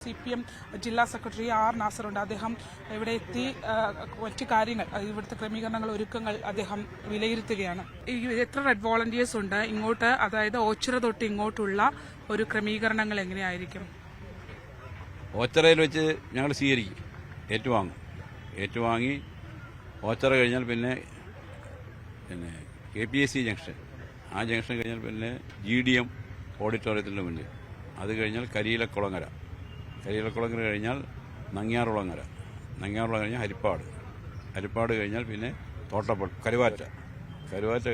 CPM ജില്ലാ secretary R നാസറുണ്ട്. അദ്ദേഹം ഇവിടെ എത്തി മറ്റു കാര്യങ്ങൾ, ഇവിടുത്തെ ക്രമീകരണങ്ങൾ, ഒരുക്കങ്ങൾ അദ്ദേഹം വിലയിരുത്തുകയാണ്. എത്ര റെഡ് വോളണ്ടിയേഴ്സ് ഉണ്ട് ഇങ്ങോട്ട്, അതായത് ഓച്ചിറ തൊട്ട് ഇങ്ങോട്ടുള്ള ഒരു ക്രമീകരണങ്ങൾ എങ്ങനെയായിരിക്കും? ഓച്ചിറയിൽ വെച്ച് ഞങ്ങൾ സ്വീകരിക്കും, ഏറ്റുവാങ്ങി ഓച്ചിറ കഴിഞ്ഞാൽ പിന്നെ KPSC ജംഗ്ഷൻ, ആ ജംഗ്ഷൻ കഴിഞ്ഞാൽ പിന്നെ GDM ഓഡിറ്റോറിയത്തിൻ്റെ മുന്നിൽ, അത് കഴിഞ്ഞാൽ കരിയിലക്കുളങ്ങര കഴിഞ്ഞാൽ നങ്ങ്യാറുളങ്ങര കഴിഞ്ഞാൽ ഹരിപ്പാട് കഴിഞ്ഞാൽ പിന്നെ കരുവാറ്റ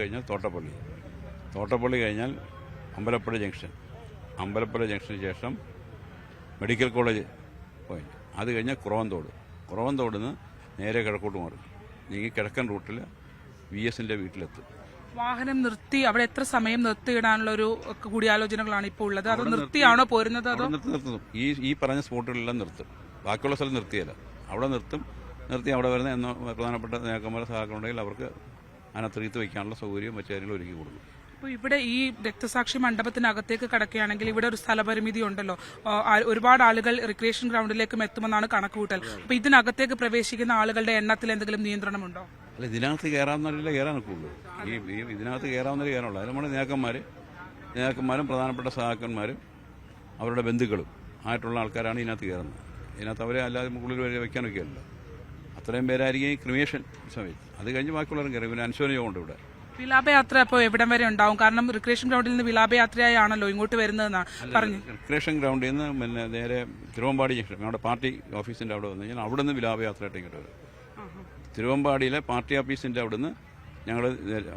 കഴിഞ്ഞാൽ തോട്ടപ്പള്ളി കഴിഞ്ഞാൽ അമ്പലപ്പുഴ ജംഗ്ഷന് ശേഷം മെഡിക്കൽ കോളേജ് പോയിന്റ്, അത് കഴിഞ്ഞാൽ കുറവന്തോട് നിന്ന് നേരെ കിഴക്കോട്ട് മാറും, നീങ്ങി കിഴക്കൻ റൂട്ടിൽ VSന്റെ വീട്ടിലെത്തും. വാഹനം നിർത്തി അവിടെ എത്ര സമയം നിർത്തിയിടാനുള്ള ഒരു കൂടിയാലോചനകളാണ് ഇപ്പോൾ ഉള്ളത്? അത് നിർത്തിയാണോ പോരുന്നത്? അതോ നിർത്തും, ഈ പറഞ്ഞ സ്പോട്ടുകളെല്ലാം നിർത്തും, ബാക്കിയുള്ള സ്ഥലം നിർത്തിയല്ല, അവിടെ നിർത്തി അവിടെ വരുന്ന പ്രധാനപ്പെട്ട നേതാക്കന്മാരെ സഹാക്കളുണ്ടെങ്കിൽ അവർക്ക് അതിനകത്ത് റീത്ത് വയ്ക്കാനുള്ള സൗകര്യവും മറ്റു കാര്യങ്ങളും ഒരുക്കി കൊടുക്കും. അപ്പോൾ ഇവിടെ ഈ രക്തസാക്ഷി മണ്ഡപത്തിനകത്തേക്ക് കടക്കുകയാണെങ്കിൽ ഇവിടെ ഒരു സ്ഥലപരിമിതി ഉണ്ടല്ലോ, ഒരുപാട് ആളുകൾ റിക്രിയേഷൻ ഗ്രൗണ്ടിലേക്കും എത്തുമെന്നാണ് കണക്കുകൂട്ടൽ. അപ്പോൾ ഇതിനകത്തേക്ക് പ്രവേശിക്കുന്ന ആളുകളുടെ എണ്ണത്തിൽ എന്തെങ്കിലും നിയന്ത്രണമുണ്ടോ? അല്ല, ഇതിനകത്ത് കയറാവുന്നവരല്ലേ കയറാനൊക്കെയുള്ളൂ. ഇതിനകത്ത് കയറാവുന്നവർ കയറാനുള്ളൂ. അത് നമ്മുടെ നേതാക്കന്മാരും പ്രധാനപ്പെട്ട സഹാക്കന്മാരും അവരുടെ ബന്ധുക്കളും ആയിട്ടുള്ള ആൾക്കാരാണ് ഇതിനകത്ത് കയറുന്നത്. ഇതിനകത്ത് അവരെ അല്ലാതെ മുകളിൽ വരെ വയ്ക്കാനൊക്കെ അല്ല, അത്രയും പേരായിരിക്കും ഈ ക്രിമേഷൻ സമയത്ത്. അത് കഴിഞ്ഞ് ബാക്കിയുള്ളവരും കയറും. പിന്നെ അനുശോചനമുണ്ട് ഇവിടെ. വിലാപയാത്ര അപ്പോൾ എവിടം വരെ ഉണ്ടാവും? കാരണം റിക്രിയേഷൻ ഗ്രൗണ്ടിൽ നിന്ന് വിലാപയാത്രയായി ആണല്ലോ ഇങ്ങോട്ട് വരുന്നതെന്നാണ് പറഞ്ഞു. റിക്രിയേഷൻ ഗ്രൗണ്ടിൽ നിന്ന് പിന്നെ നേരെ തിരുവമ്പാടി ജംഗ്ഷൻ, നമ്മുടെ പാർട്ടി ഓഫീസിന്റെ അവിടെ വന്നു കഴിഞ്ഞാൽ അവിടെ നിന്ന് വിലാപയാത്രയായിട്ട് ഇങ്ങോട്ട് വരും. തിരുവമ്പാടിയിലെ പാർട്ടി ഓഫീസിന്റെ അവിടെ നിന്ന് ഞങ്ങൾ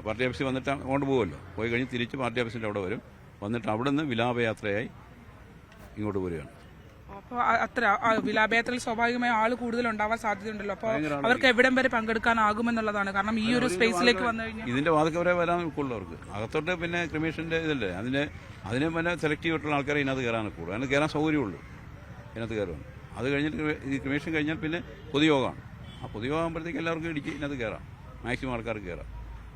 പാർട്ടി ഓഫീസിൽ വന്നിട്ട് അങ്ങോട്ട് പോകുമല്ലോ, പോയി കഴിഞ്ഞ് തിരിച്ച് പാർട്ടി ഓഫീസിന്റെ അവിടെ വരും, വന്നിട്ട് അവിടെ നിന്ന് വിലാപയാത്രയായി ഇങ്ങോട്ട് പോരുകയാണ്. അപ്പോൾ അത്ര വിലാപയാത്രയിൽ സ്വാഭാവികമായി ആൾ കൂടുതൽ ഉണ്ടാവാൻ സാധ്യതയുണ്ടല്ലോ. അപ്പോൾ അവർക്ക് എവിടം വരെ പങ്കെടുക്കാനാകുമെന്നുള്ളതാണ്. കാരണം ഈ ഒരു സ്പേസിലേക്ക് വന്നു കഴിഞ്ഞാൽ ഇതിന്റെ വാതിൽക്ക് വരെ വരാൻ നിൽക്കുള്ളവർക്ക് അകത്തോട്ട് പിന്നെ ക്രിമേഷന്റെ ഇതല്ലേ, അതിനെ പിന്നെ സെലക്ട് ചെയ്തിട്ടുള്ള ആൾക്കാരെ ഇതിനകത്ത് കയറാൻ നിൽക്കുള്ളൂ. അതിന് കയറാൻ സൗകര്യമുള്ളൂ, ഇതിനകത്ത് കയറുവാൻ. അത് കഴിഞ്ഞിട്ട് ഈ ക്രിമേഷൻ കഴിഞ്ഞാൽ പിന്നെ പൊതുയോഗമാണ്. ആ പൊതുയോഗമാകുമ്പോഴത്തേക്ക് എല്ലാവർക്കും ഇടിച്ച് ഇതിനകത്ത് കയറാം, മാക്സിമം ആൾക്കാർക്ക് കയറാം.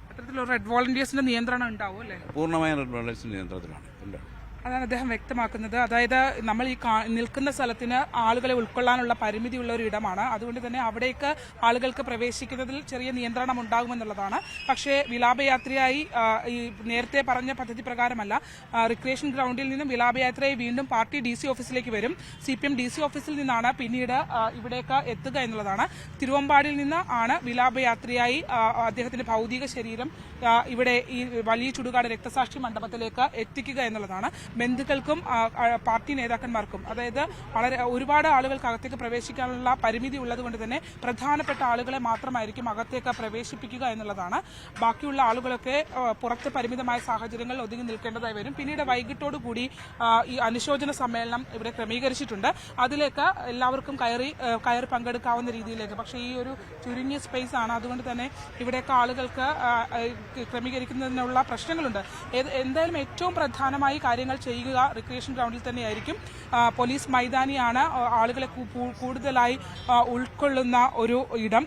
അത്തരത്തിലുള്ള റെഡ് വോളണ്ടിയേഴ്സിന്റെ നിയന്ത്രണം ഉണ്ടാവും അല്ലേ? പൂർണ്ണമായും റെഡ് വോളണ്ടിയേഴ്സിന്റെ നിയന്ത്രണത്തിലാണ് എല്ലാം. അതാണ് അദ്ദേഹം വ്യക്തമാക്കുന്നത്. അതായത് നമ്മൾ ഈ നിൽക്കുന്ന സ്ഥലത്തിന് ആളുകളെ ഉൾക്കൊള്ളാനുള്ള പരിമിതിയുള്ള ഒരു ഇടമാണ്. അതുകൊണ്ട് തന്നെ അവിടേക്ക് ആളുകൾക്ക് പ്രവേശിക്കുന്നതിൽ ചെറിയ നിയന്ത്രണം ഉണ്ടാകുമെന്നുള്ളതാണ്. പക്ഷേ വിലാപയാത്രയായി ഈ നേരത്തെ പറഞ്ഞ പദ്ധതി പ്രകാരമല്ല, റിക്രിയേഷൻ ഗ്രൗണ്ടിൽ നിന്നും വിലാപയാത്രയായി വീണ്ടും പാർട്ടി DC ഓഫീസിലേക്ക് വരും. CPM DC ഓഫീസിൽ നിന്നാണ് പിന്നീട് ഇവിടേക്ക് എത്തുക എന്നുള്ളതാണ്. തിരുവമ്പാടിയിൽ നിന്ന് ആണ് വിലാപയാത്രയായി അദ്ദേഹത്തിന്റെ ഭൗതിക ശരീരം ഇവിടെ ഈ വലിയ ചുടുകാട് രക്തസാക്ഷി മണ്ഡപത്തിലേക്ക് എത്തിക്കുക എന്നുള്ളതാണ്. ബന്ധുക്കൾക്കും പാർട്ടി നേതാക്കന്മാർക്കും, അതായത് ഒരുപാട് ആളുകൾക്ക് അകത്തേക്ക് പ്രവേശിക്കാനുള്ള പരിമിതി ഉള്ളതുകൊണ്ട് തന്നെ പ്രധാനപ്പെട്ട ആളുകളെ മാത്രമായിരിക്കും അകത്തേക്ക് പ്രവേശിപ്പിക്കുക എന്നുള്ളതാണ്. ബാക്കിയുള്ള ആളുകളൊക്കെ പുറത്ത് പരിമിതമായ സാഹചര്യങ്ങളിൽ ഒതുങ്ങി നിൽക്കേണ്ടതായി വരും. പിന്നീട് വൈകിട്ടോടുകൂടി ഈ അനുശോചന സമ്മേളനം ഇവിടെ ക്രമീകരിച്ചിട്ടുണ്ട്. അതിലേക്ക് എല്ലാവർക്കും കയറി പങ്കെടുക്കാവുന്ന രീതിയിലേക്ക്. പക്ഷേ ഈ ഒരു ചുരുങ്ങിയ സ്പേസ് ആണ്, അതുകൊണ്ട് തന്നെ ഇവിടെയൊക്കെ ആളുകൾക്ക് ക്രമീകരിക്കുന്നതിനുള്ള പ്രശ്നങ്ങളുണ്ട്. എന്തായാലും ഏറ്റവും പ്രധാനമായി കാര്യങ്ങൾ ചെയ്യുക റിക്രിയേഷൻ ഗ്രൗണ്ടിൽ തന്നെയായിരിക്കും. പോലീസ് മൈതാനിയാണ് ആളുകളെ കൂടുതലായി ഉൾക്കൊള്ളുന്ന ഒരു ഇടം.